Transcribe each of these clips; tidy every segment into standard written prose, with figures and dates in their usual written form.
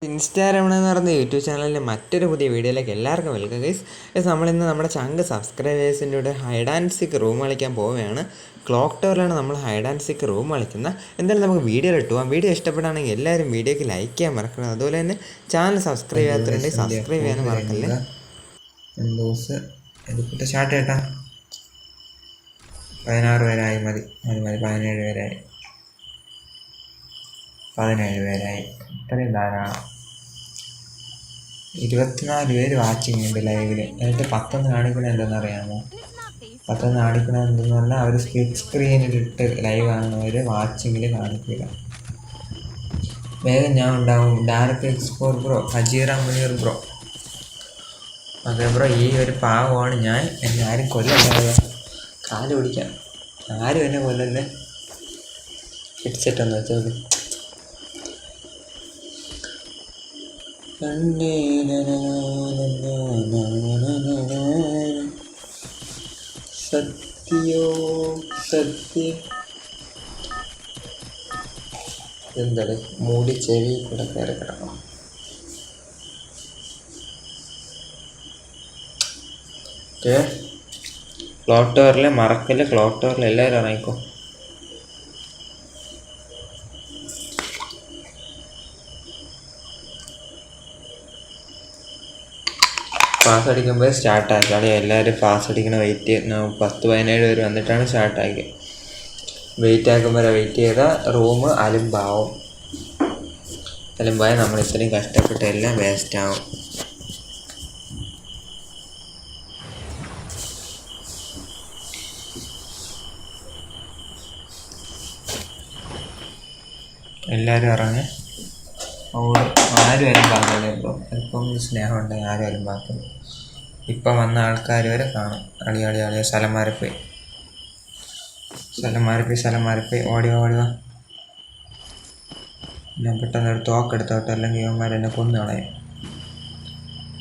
Instagram എന്ന് പറയുന്ന YouTube ചാനലിൻ്റെ മറ്റൊരു പുതിയ വീഡിയോയിലേക്ക് എല്ലാവർക്കും വെൽക്കം ഗൈസ്. നമ്മളിന്ന് നമ്മുടെ ചങ്ക് സബ്സ്ക്രൈബേഴ്സിൻ്റെ കൂടെ ഹൈഡ് ആൻഡ് സീക്ക് റൂം കളിക്കാൻ പോവുകയാണ്. ക്ലോക്ക് ടവറിലാണ് നമ്മൾ ഹൈഡ് ആൻഡ് സീക്ക് റൂം കളിക്കുന്നത്. എന്തായാലും നമുക്ക് വീഡിയോ ഇട്ടു പോകാം. വീഡിയോ ഇഷ്ടപ്പെടുകയാണെങ്കിൽ എല്ലാവരും വീഡിയോയ്ക്ക് ലൈക്ക് ചെയ്യാൻ മറക്കണം. അതുപോലെ തന്നെ ചാനൽ സബ്സ്ക്രൈബ് ചെയ്യാത്തവരുണ്ടെങ്കിൽ സബ്സ്ക്രൈബ് ചെയ്യാനും മറക്കല്ലേ. സ്റ്റാർട്ട് ചെയ്യട്ടാ. 16 പേരായി. മതി 17 പേരായി. 17 പേരായി. ഇത്രയും ധാരാളം. 24 പേര് വാച്ചിങ് ഉണ്ട് ലൈവിൽ. എന്നിട്ട് 10 കാണിക്കണത് എന്തെന്നറിയാമോ? 10 കാണിക്കണത് എന്തെന്ന് പറഞ്ഞാൽ അവർ സ്പ്ലിറ്റ് സ്ക്രീനിലിട്ട് ലൈവ് ആകുന്നവർ വാച്ചിങ്ങിൽ കാണിക്കില്ല. വേഗം ഞാൻ ഉണ്ടാവും. Direct export bro, Hajeera Muneer bro. അതെ ബ്രോ, ഈ ഒരു പാവമാണ് ഞാൻ. എന്നെ ആരും കൊല്ലല്ലേ, കാല് പിടിക്കാം. ആരും എന്നെ കൊല്ലല്ലേ. ഹെഡ്സെറ്റ് ഒന്ന് വെച്ചോളൂ. സത്യോ സത്യം. എന്താണ് മൂടി ചെവി കൂടെ കയറി കിടക്കണം. ഓക്കെ, ക്ലോക്ക് ടവറിൽ മറക്കല്. ക്ലോക്ക് ടവറിൽ എല്ലാവരും ഇറങ്ങിക്കോ. പാസ് അടിക്കുമ്പോൾ സ്റ്റാർട്ടാക്കി. കളി എല്ലാവരും പാസ് അടിക്കണ വെയിറ്റ് 10-17 പേര് വന്നിട്ടാണ് സ്റ്റാർട്ടാക്കി. വെയിറ്റ് ആക്കുമ്പോൾ വെയിറ്റ് ചെയ്താൽ റൂം അലുമ്പാവും. അലുമ്പായ നമ്മൾ ഇത്രയും കഷ്ടപ്പെട്ട എല്ലാം വേസ്റ്റാവും. എല്ലാവരും ഇറങ്ങി. ആരും അലുമ്പാക്കല്ലേ ബ്രോ. ഇപ്പം സ്നേഹമുണ്ടെങ്കിൽ ആരും അലുമ്പാക്കില്ല. ഇപ്പം വന്ന ആൾക്കാർ വരെ കാണും. അളിയ സ്ഥലം മാറിപ്പോയി. ഓടിവാ. ഞാൻ പെട്ടെന്ന് ഒരു തോക്കെടുത്തോട്ടെ, അല്ലെങ്കിൽ ഇവന്മാരെന്നെ കൊന്നു കളയും.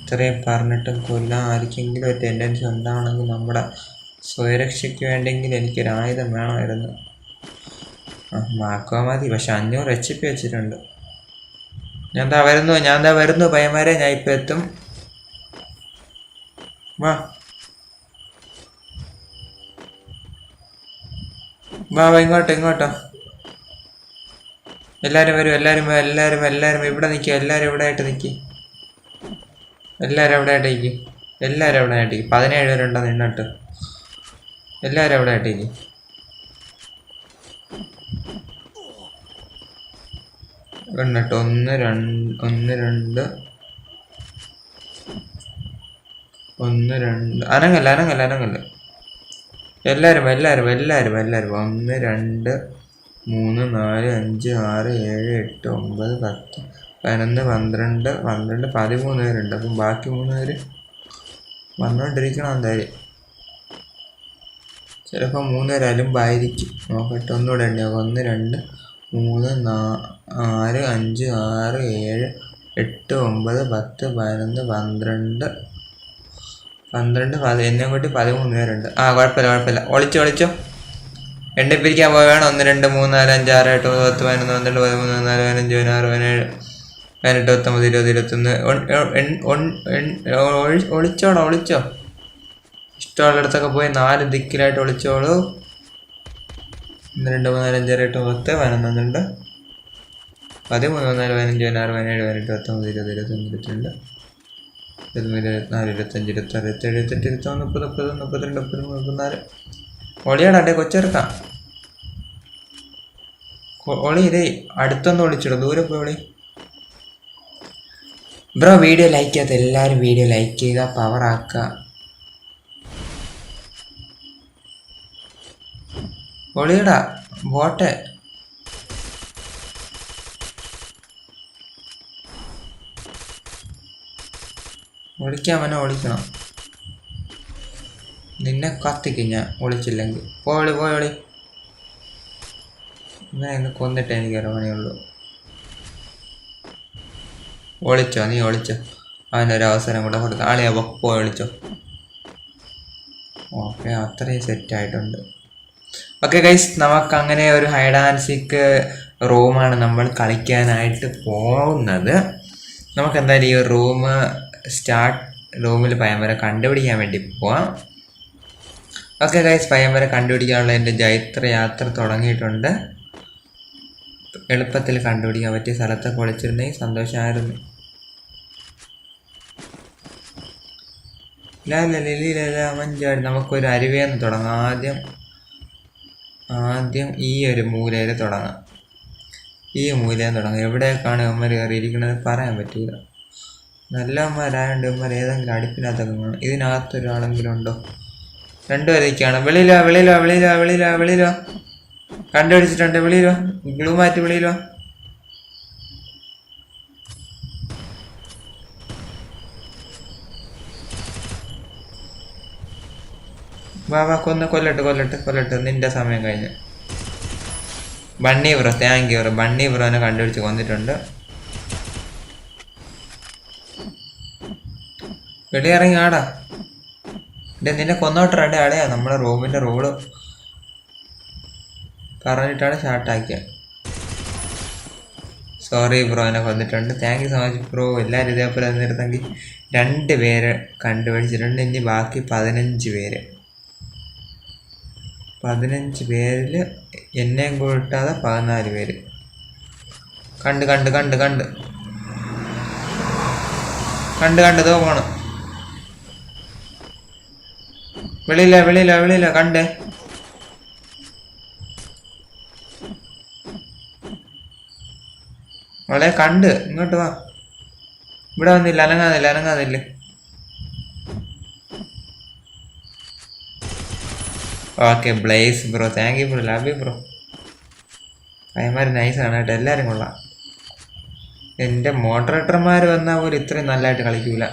ഇത്രയും പറഞ്ഞിട്ടും കൊല്ലാൻ ആർക്കെങ്കിലും ഒരു ടെൻഡൻസി ഉണ്ടാവണമെങ്കിൽ നമ്മുടെ സ്വയരക്ഷയ്ക്ക് വേണ്ടെങ്കിൽ എനിക്കൊരു ആയുധം വേണമായിരുന്നു. മാക്കുവാ മതി. പക്ഷെ 500 HP വെച്ചിട്ടുണ്ട്. ഞാൻ വരുന്നു പയ്യന്മാരെ. ഞാൻ ഇപ്പം എത്തും. വാ ഇങ്ങോട്ടോ. എല്ലാവരും വരും. എല്ലാവരും ഇവിടെ നിൽക്കുക. എല്ലാവരും ഇവിടെ ആയിട്ട് നിൽക്കി. 17 പേരുണ്ടോ നിന്നിട്ട്. എല്ലാവരും അവിടെ ആയിട്ടേക്ക്. എന്നിട്ട് 1 2 അനങ്ങല്ല. എല്ലാവരും 1 2 3 4 5 6 7 8 9 10 11 13 പേരുണ്ട്. അപ്പം ബാക്കി 3 പേര് വന്നുകൊണ്ടിരിക്കണം എന്തായാലും. ചിലപ്പോൾ 3 പേര് അലുമ്പായിരിക്കും. നോക്കട്ടെ, ഒന്നുകൂടെ എണ്ണ. 1 2 3 4 5 6 7 8 9 10 11 12 എന്നെ കൂട്ടി 13 പേരുണ്ട്. കുഴപ്പമില്ല. ഒളിച്ചോ. എണ്ണിപ്പിരിക്കാൻ പോവുകയാണ്. 1 2 3 4 5 6 8 9 10 11 12 13 14 15 16 17 18 19 20 21. ഒളിച്ചോ. ഇഷ്ടമുള്ളിടത്തൊക്കെ പോയി 4 ദിക്കിലായിട്ട് ഒളിച്ചോളൂ. 1 2 3 4 5 6 8 10 11 12 13 14 15 16 17 18 19 20 21 22 24 25 26 27 28 29 30 31 32 33 34. ഒളിയാടാ കൊച്ചെറുക്കാം. ഒളി ഇതേ അടുത്തൊന്നും ഒളിച്ചിടും. ദൂരെ പോയി ഒളി. ബ്രോ, വീഡിയോ ലൈക്ക് ചെയ്യാത്ത എല്ലാവരും വീഡിയോ ലൈക്ക് ചെയ്യുക, പവർ ആക്കുക. ഒളിയടാ ബോട്ടെ. ഒളിക്കണം. നിന്നെ കത്തിക്കും ഞാൻ ഒളിച്ചില്ലെങ്കിൽ. പോളി ഇങ്ങനെ കൊന്നിട്ട് എനിക്ക് ഇറങ്ങണേയുള്ളൂ. നീ ഒളിച്ചോ. അവനൊരവസരം കൂടെ കൊടുക്കാം. ആളെയാ പോയി ഒളിച്ചോ. ഓക്കെ, അത്രയും സെറ്റായിട്ടുണ്ട്. ഓക്കെ ഗൈസ്, നമുക്ക് അങ്ങനെ ഒരു ഹൈഡ് ആൻഡ് സീക്ക് റൂമാണ് നമ്മൾ കളിക്കാനായിട്ട് പോകുന്നത്. നമുക്ക് എന്തായാലും ഈ റൂം റൂമിൽ പയ്യന്മാരെ കണ്ടുപിടിക്കാൻ വേണ്ടി പോവാം. ഓക്കെ ഗൈസ്, പയ്യന്മാരെ കണ്ടുപിടിക്കാനുള്ള എൻ്റെ ജൈത്ര യാത്ര തുടങ്ങിയിട്ടുണ്ട്. എളുപ്പത്തിൽ കണ്ടുപിടിക്കാൻ പറ്റിയ സ്ഥലത്തൊക്കെ വിളിച്ചിരുന്നെങ്കിൽ സന്തോഷമായിരുന്നു. മഞ്ചാടി നമുക്കൊരു അരുവേന്ന് തുടങ്ങാം. ആദ്യം ഈ ഒരു മൂലയിൽ തുടങ്ങാം. ഈ മൂലയിൽ തുടങ്ങാം. എവിടേക്കാണ് ഇവന്മാർ കയറിയിരിക്കുന്നത് പറയാൻ പറ്റില്ല. നല്ലവന്മാരായതുകൊണ്ട് ഇവന്മാർ ഏതെങ്കിലും അടുപ്പിനകത്തൊക്കെ കാണും. ഇതിനകത്തൊരാളെങ്കിലും ഉണ്ടോ? രണ്ടുപേരേക്കാണ്. വെളിയിലോ കണ്ടുപിടിച്ചിട്ടുണ്ട്. വെളിയിലോ ഗ്ലൂ മാറ്റി. വെളിയിലോ വാ കൊല്ലട്ട് നിന്റെ സമയം കഴിഞ്ഞ്. Bunny bro, thank you. Bunny ബ്രോനെ കണ്ടുപിടിച്ച് കൊന്നിട്ടുണ്ട്. വെളിയിറങ്ങി ആടാ. നിന്നെ കൊന്നോട്ടേ അടയാ. നമ്മുടെ റൂമിൻ്റെ റോള് പറഞ്ഞിട്ടാണ് ഷാർട്ടാക്കിയത്. സോറി ബ്രോ, എന്നെ കൊന്നിട്ടുണ്ട്. Thank you so much bro. എല്ലാവരും ഇതേപോലെ നിന്നിരുന്നെങ്കിൽ 2 പേര് കണ്ടുപിടിച്ചിട്ടുണ്ട്. ഇനി ബാക്കി 15 പേര്. 15 പേരിൽ എന്നെയും കൂട്ടാതെ 14 പേര്. കണ്ട് ഇതോ പോണം. വെളിയില കണ്ടേ. അവളെ കണ്ട്. ഇങ്ങോട്ട് വാ. ഇവിടെ വന്നില്ല. അനങ്ങാതില്ല. Okay Blaze bro, thank you bro. Love you bro. പയ്യന്മാർ നൈസാണ് കേട്ടോ. എല്ലാവരും കൊള്ളാം. എൻ്റെ മോഡറേറ്റർമാർ വന്നാൽ പോലും ഇത്രയും നല്ലതായിട്ട് കളിക്കൂല.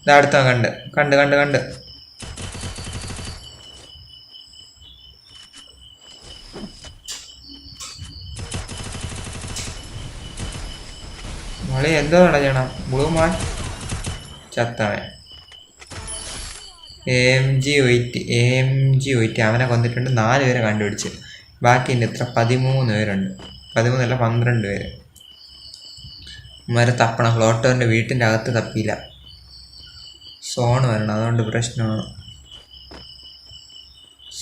ഇതടുത്ത കണ്ട്. മോളെ എന്തോ ചെയ്യണം. ബ്ലൂ മാൻ ചത്തവൻ. AMG ഒയിറ്റ് അവനെ കൊന്നിട്ടുണ്ട്. 4 പേരെ കണ്ടുപിടിച്ച്. ബാക്കി എൻ്റെ എത്ര? 13 പേരുണ്ട്. 13 12 പേര്. ഇവരെ തപ്പണം. ഫ്ലോട്ടറിൻ്റെ വീട്ടിൻ്റെ അകത്ത് തപ്പിയില്ല. സോണ് വരണം, അതുകൊണ്ട് പ്രശ്നമാണ്.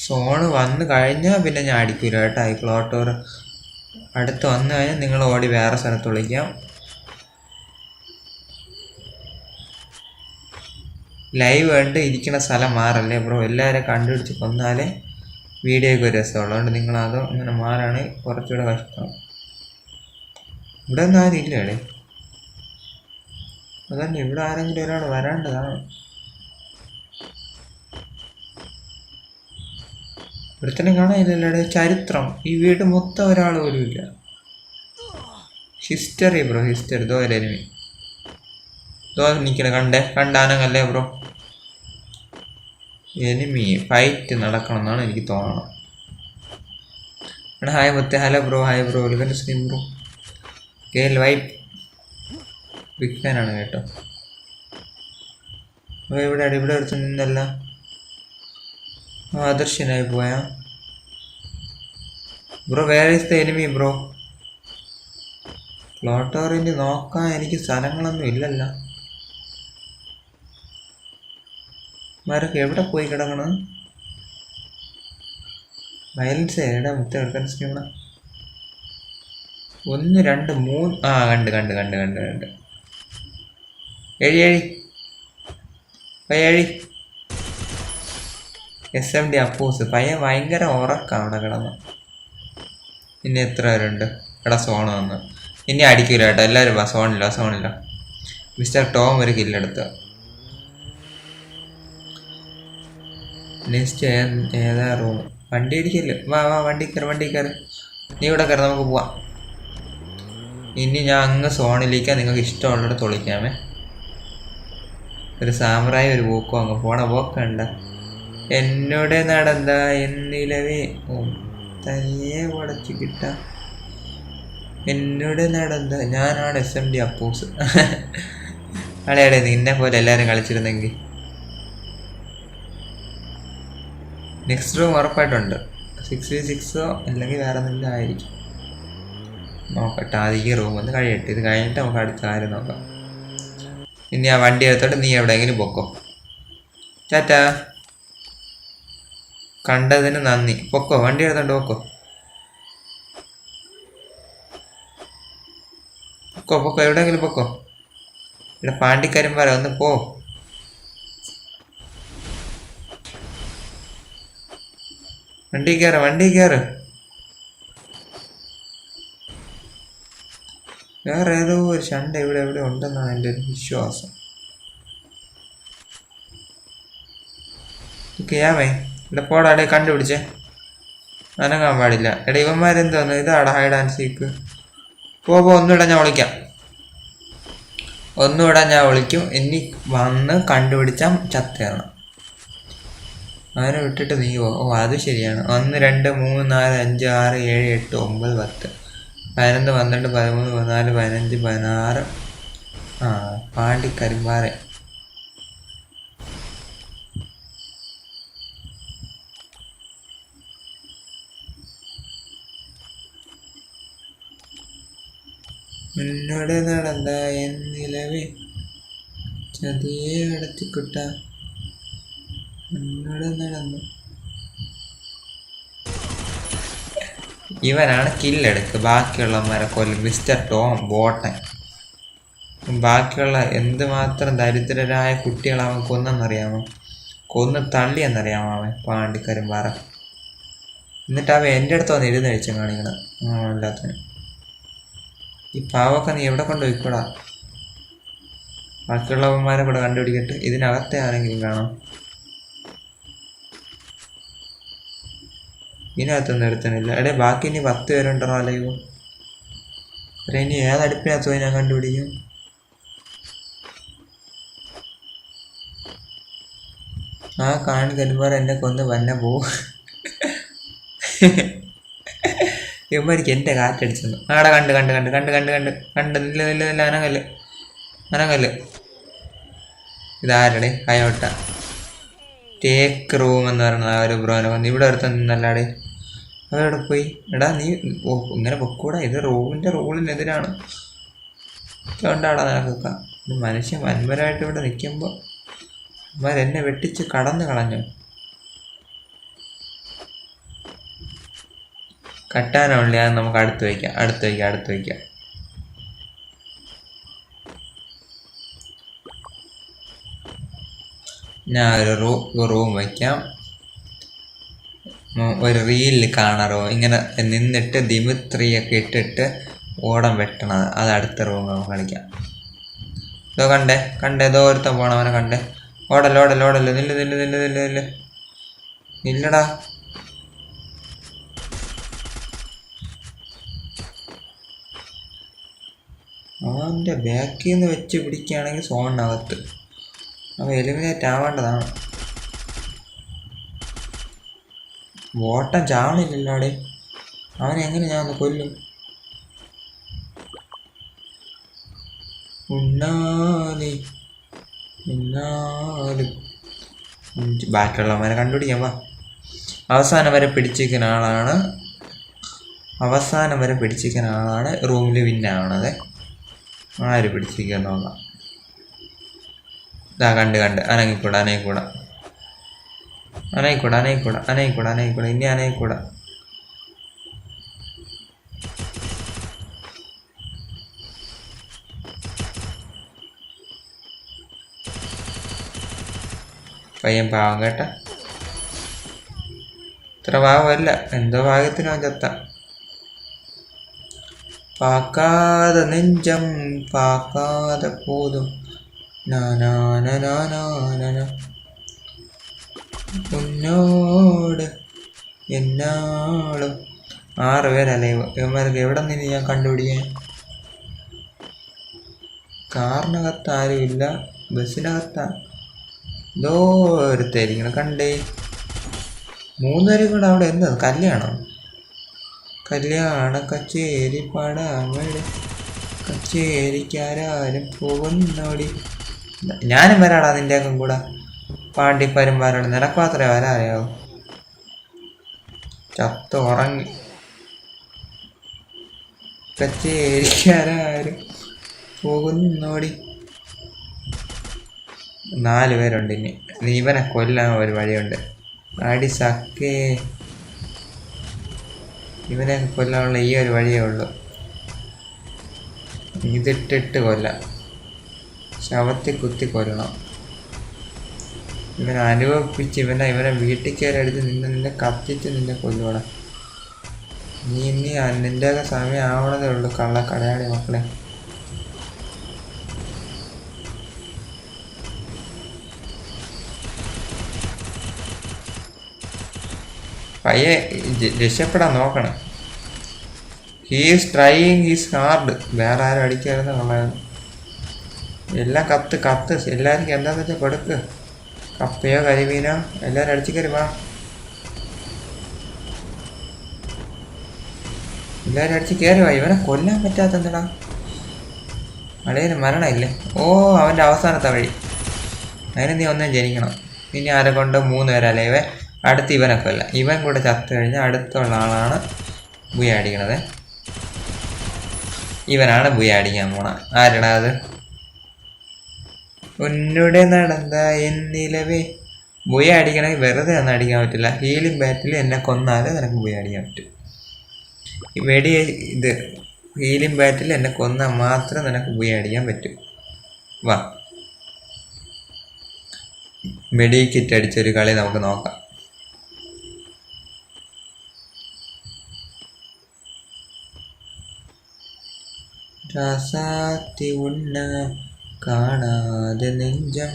സോണ് വന്നു കഴിഞ്ഞാൽ പിന്നെ ഞാൻ അടിക്കൂല കേട്ടോ. ഈ ഫ്ലോട്ടോർ അടുത്ത് വന്നു കഴിഞ്ഞാൽ നിങ്ങൾ ഓടി വേറെ സ്ഥലത്ത് വിളിക്കാം. ലൈവ് കണ്ട് ഇരിക്കുന്ന സ്ഥലം മാറല്ലേ ബ്രോ. എല്ലാവരും കണ്ടുപിടിച്ച് കൊന്നാലേ വീഡിയോയ്ക്ക് ഒരു രസമുള്ളൂ. അതുകൊണ്ട് നിങ്ങളത് അങ്ങനെ മാറാണെങ്കിൽ കുറച്ചുകൂടെ കഷ്ടം. ഇവിടെ ഒന്നും ആരും ഇല്ലേ? അതന്നെ, ഇവിടെ ആരെങ്കിലും ഒരാൾ വരാണ്ടതാണ്. ഇവിടെ തന്നെ കാണാനില്ലല്ലേ ചരിത്രം. ഈ വീട് മൊത്തം ഒരാൾ പോലും ഇല്ല. History bro, history. ദോ ഒരു എനിമി നിൽക്കണേ. കണ്ടാനങ്ങല്ലേ ബ്രോ. എനിമി ഫൈറ്റ് നടക്കണം എന്നാണ് എനിക്ക് തോന്നണം. എടാ ഹായ് മുത്തേ. Hello bro. Hi bro. Welcome to stream bro. കേൽ വൈറ്റ് ബിഗ് ഫാനാണ് കേട്ടോ. ഇവിടെ അടുത്ത് നിന്നല്ല. ആദർശനായി പോയാ ബ്രോ. വേറെ ഇസ് ദ എനിമി ബ്രോ. ഫ്ലോട്ടോറിന് നോക്കാൻ എനിക്ക് സ്ഥലങ്ങളൊന്നും ഇല്ലല്ലോ. മാരൊക്കെ എവിടെ പോയി കിടക്കണം? വയലൻസ് എവിടെ മുത്ത എടുക്കാൻ സ്കീമ? 1 2 3 കണ്ട്. എഴി SMD അപ്പൂസ്. പയ്യൻ ഭയങ്കര ഉറക്കാം അവിടെ കിടന്ന്. ഇനി എത്ര പേരുണ്ട്? എടാ സോണ് വന്ന്. ഇനി അടിക്കൂല കേട്ടോ. എല്ലാവരും വാ. സോണില്ല. മിസ്റ്റർ ടോം ഒരു കില്ലെടുത്ത്. നെക്സ്റ്റ് ഏതാ റൂം? വണ്ടി ഇടിക്കല്ലേ. വാ വണ്ടി കയറി. നീ ഇവിടെ കയറി, നമുക്ക് പോവാം. ഇനി ഞാൻ അങ്ങ് സോണിലേക്ക് നിങ്ങൾക്ക് ഇഷ്ടമുള്ളിടത്ത് ഒളിക്കാമേ. ഒരു സാമ്രായി ഒരു പോക്കോ അങ്ങ് പോക്കണ്ട. എന്നോട് നടന്ന എന്നിലവേ തനിയെ ഉടച്ചു കിട്ട. എന്നോട് നടന്ന ഞാനാണ് SMD അപ്പൂസ്. അടേ നിന്നെ പോലെ എല്ലാവരും കളിച്ചിരുന്നെങ്കിൽ. Next room ഉറപ്പായിട്ടുണ്ട്. 6v6 അല്ലെങ്കിൽ വേറെ എന്തെങ്കിലും ആയിരിക്കും. നോക്കട്ടെ, ആദ്യം ഈ റൂം ഒന്ന് കഴിയട്ടെ. ഇത് കഴിഞ്ഞിട്ട് നമുക്ക് അടുത്ത കാര്യം നോക്കാം. ഇനി ആ വണ്ടി എടുത്തോട്ട് നീ എവിടെയെങ്കിലും പൊക്കോ. ടാറ്റാ, കണ്ടതിന് നന്ദി. പൊക്കോ, വണ്ടി എടുത്തോണ്ട് പൊക്കോ. പൊക്കോ പൊക്കോ, എവിടെയെങ്കിലും പൊക്കോ. ഇവിടെ പാണ്ടിക്കാരും വരാം, ഒന്ന് പോ. വണ്ടി കയറ്, വണ്ടി കയറ്. വേറെ ഏതോ ഒരു ഷണ്ട ഇവിടെ എവിടെ ഉണ്ടെന്നാണ് എൻ്റെ ഒരു വിശ്വാസം. യാമേ ഇവിടെ പോടാടെ, കണ്ടുപിടിച്ചേ. അനങ്ങാൻ പാടില്ല. എടാ ഇവന്മാരെന്തോന്നു, ഇതാടാ ഹൈഡ് ആൻഡ് സീക്ക്. പോ, ഒന്നുകൂടെ ഞാൻ വിളിക്കാം. ഒന്നുകൂടെ ഞാൻ വിളിക്കും. ഇനി വന്ന് കണ്ടുപിടിച്ചാൽ ചത്തേണം. അവനെ വിട്ടിട്ട് നീ പോ. ഓ അത് ശരിയാണ്. 1 2 3 4 5 6 7 8 9 10 11 12 13 14 15 16. ആ പാണ്ടിക്കരിമ്പാറ. മുന്നോട് നടന്ന എന്നിലവേ ചതിയെ അടത്തിക്കുട്ട മുന്നോട് നടന്നു. ഇവനാണ് കില്ലെടുക്ക്. ബാക്കിയുള്ളവന്മാരെ കൊല്ലും. Mister Tom Botton. ബാക്കിയുള്ള എന്തുമാത്രം ദരിദ്രരായ കുട്ടികളെ അവൻ കൊന്നെന്നറിയാമോ? കൊന്ന് തള്ളിയെന്നറിയാമോ അവൻ പാണ്ടിക്കരിമ്പാറ. എന്നിട്ട് അവൻ എൻ്റെ അടുത്ത് വന്ന് എഴുന്നഴിച്ചും കാണിക്കണം. അല്ലാത്തവന്. ഈ പാവൊക്കെ നീ എവിടെ കൊണ്ടുപോയിക്കൂടാ. ബാക്കിയുള്ളവന്മാരെ കൂടെ കണ്ടുപിടിക്കട്ടെ. ഇതിനകത്തെ ആരെങ്കിലും കാണാം. ഇതിനകത്തൊന്നും എടുത്തണില്ല. എടേ ബാക്കി ഇനി 10 പേരുണ്ടോ അലയോ. ഇനി ഏതടുപ്പിനകത്ത് പോയി ഞാൻ കണ്ടുപിടിക്കും. ആ കാണിക്കരുമ്പോൾ എന്നെ കൊന്ന് വന്നെ പോവും. ഇവന്മാർക്ക് എൻ്റെ കാറ്റടിച്ചെന്നു. ആടെ കണ്ട് കണ്ട് കണ്ട് കണ്ട് കണ്ട് കണ്ട് കണ്ട് നില്ല നില്ല നില്ല അനങ്ങല്ല് അനങ്ങല്ല്. ഇതാരടെ കയോട്ട ടേക്ക് റൂം എന്ന് പറയുന്ന ആ ഒരു ബ്രോനെ വന്ന് ഇവിടെ ഒരുത്ത നിന്നല്ലാടെ. അവരോടെ പോയി. എടാ നീ ഇങ്ങനെ പൊക്കൂടാ, ഇത് റൂമിൻ്റെ റൂളിനെതിരാണ്. ഉണ്ടാടാ നിനക്കൊക്കെ. മനുഷ്യൻ വൻപരമായിട്ട് ഇവിടെ നിൽക്കുമ്പോൾ എന്നെ വെട്ടിച്ച് കടന്നു കളഞ്ഞു. കട്ടാനുള്ള അത് നമുക്ക് അടുത്ത് വയ്ക്കാം, അടുത്ത് വയ്ക്കാം, അടുത്ത് വയ്ക്കാം. ഞാൻ ഒരു റൂം വയ്ക്കാം. ഒരു റീലിൽ കാണാറോ ഇങ്ങനെ നിന്നിട്ട് ദിമിത്രിയൊക്കെ ഇട്ടിട്ട് ഓടം വെട്ടണത്. അത് അടുത്ത റൂം നമുക്ക് കളിക്കാം. ഇതോ കണ്ടേ കണ്ടേ, ഏതോ ഒരുത്തം പോണവനെ കണ്ടേ. ഓടല്ലോ ഓടല്ലോ ഓടല്ലോ. നില്ല് നില്ല് നില്ല് നില്ല് നില്ല് നില്ലടാ. അവൻ്റെ ബാക്കിൽ നിന്ന് വെച്ച് പിടിക്കുകയാണെങ്കിൽ സോണിനകത്ത് അവൻ എലിമിനേറ്റ് ആവേണ്ടതാണ്. ഓട്ടം ചാവണില്ലല്ലോ അവിടെ. അവനെ എങ്ങനെ ഞാൻ ഒന്ന് കൊല്ലും? ഉണ്ണാലി എന്നാലും ബാക്കിയുള്ളവന്മാരെ കണ്ടുപിടിക്കാം. വാ. അവസാനം വരെ പിടിച്ചിരിക്കുന്ന ആളാണ് റൂമിൽ വിന്നാവണത്. ആര് പിടിച്ചിരിക്കാൻ നോക്കാം. ഇതാ കണ്ട് കണ്ട് അനങ്ങിക്കൂടാ അനങ്ങിക്കൂടാ അനങ്ങിക്കൂടാ അനങ്ങിക്കൂടാ അനങ്ങിക്കൂടാ അനങ്ങിക്കൂടാ ഇനി അനങ്ങിക്കൂടാ. പയ്യൻ പാവം കേട്ട. ഇത്ര പാവമല്ല, എന്തോ ഭാഗ്യത്തിനോ ചത്ത. പാക്കാതെ നെഞ്ചം പാക്കാതെ പോതും മുന്നോട് എന്നാളും. 6 പേരല്ലേ ഇവന്മാർക്ക് എവിടെ നിന്ന് ഞാൻ കണ്ടുപിടിക്കാൻ? കാറിനകത്ത് ആരുമില്ല, ബസ്സിനകത്താ എന്തോ ഒരുത്തായിരിക്കണം. കണ്ടേ 3 പേരും കൂടെ അവിടെ എന്താ കല്യാണം? കല്യാണ കച്ചേരി പാടാമഴ കച്ചേരിക്കാരും പോകുന്നോടി. ഞാനും വരാടാ നിൻ്റെ ഒക്കെ കൂടെ. പാണ്ടിപ്പരുമ്പാരാണ്. നിനക്ക് മാത്രമേ വരാറിയാവൂ. ചത്ത് ഉറങ്ങി. കച്ചേരിക്കാരും പോകുന്നോടി. 4 പേരുണ്ട്. ഇനി ഇവനെ കൊല്ലാൻ ഒരു വഴിയുണ്ട്. അടി സക്കേ, ഇവനെ കൊല്ലാനുള്ള ഈ ഒരു വഴിയേ ഉള്ളൂ. ഇതിട്ടിട്ട് കൊല്ലാം, ശവത്തിൽ കുത്തി കൊല്ലണം. ഇവനെ അനുഭവിപ്പിച്ച് ഇവനെ വീട്ടിൽ കയറി അടിച്ച് നിന്നെ കത്തിച്ച് നിന്നെ കൊല്ലുവാണ്. നീ നിൻ്റെയൊക്കെ സമയം ആവണതേ ഉള്ളൂ കടയാടി മക്കളെ. പയ്യെ രക്ഷപ്പെടാൻ നോക്കണം. He's trying he's hard. വേറെ ആരും അടിക്കായിരുന്നു കൊള്ളായിരുന്നു. എല്ലാം കത്ത് എല്ലാവർക്കും എന്താന്ന് വെച്ചാൽ കൊടുക്ക്. കപ്പയോ കരിമീനോ എല്ലാവരും അടിച്ചു കയറി വാ. എല്ലാവരും അടിച്ച് കയറി വാ. ഇവനെ കൊല്ലാൻ പറ്റാത്ത എന്താടാ? അടയിന് മരണമില്ലേ? ഓ, അവൻ്റെ അവസാനത്തെ വഴി. അതിന് നീ ഒന്നും ജനിക്കണം. ഇനി ആരെ കൊണ്ട് 3 പേരല്ലേ ഇവൻ. അടുത്ത് ഇവനെ കൊല്ല. ഇവൻ കൂടെ ചത്തു കഴിഞ്ഞാൽ അടുത്തുള്ള ആളാണ് ബുയ അടിക്കണത്. ഇവനാണ് ബുയ അടിക്കാൻ പോണ. ആരടാ അത്? ഉന്നൂടെ നടന്ന എന്നിലവേ. ബുയ അടിക്കണമെങ്കിൽ വെറുതെ ഒന്നും അടിക്കാൻ പറ്റില്ല. ഹീലിംഗ് ബാറ്റിൽ എന്നെ കൊന്നാലും നിനക്ക് ബുയ അടിക്കാൻ പറ്റും. ഹീലിംഗ് ബാറ്റിൽ എന്നെ കൊന്നാൽ മാത്രം നിനക്ക് ബുയ അടിക്കാൻ പറ്റും. വാ, മെഡിക്കിറ്റ് അടിച്ചൊരു കളി നമുക്ക് നോക്കാം. രാസാത്തി ഉണ്ണ കാണാതെ നെഞ്ചം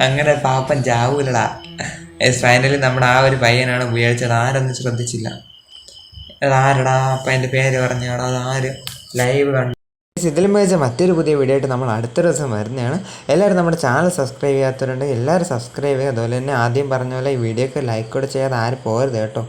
അങ്ങനെ പാപ്പൻ ചാവൂലടാ. ഫൈനലി നമ്മുടെ ആ ഒരു പയ്യനാണ് ഉപയോഗിച്ചത്. ആരൊന്നും ശ്രദ്ധിച്ചില്ല. അതാരടാ? അപ്പം എൻ്റെ പേര് പറഞ്ഞാടാ. അതാര്? ലൈവ് കണ്ടു. ഇതിലും മികച്ച മറ്റൊരു പുതിയ വീഡിയോ ആയിട്ട് നമ്മൾ അടുത്ത ദിവസം വരുന്നതാണ്. എല്ലാവരും നമ്മുടെ ചാനൽ സബ്സ്ക്രൈബ് ചെയ്യാത്തവരുണ്ടെങ്കിൽ എല്ലാവരും സബ്സ്ക്രൈബ് ചെയ്യുക. അതുപോലെ തന്നെ ആദ്യം പറഞ്ഞ പോലെ ഈ വീഡിയോക്ക് ലൈക്ക് കൂടെ ചെയ്യാതെ ആരും പോകരുത് കേട്ടോ.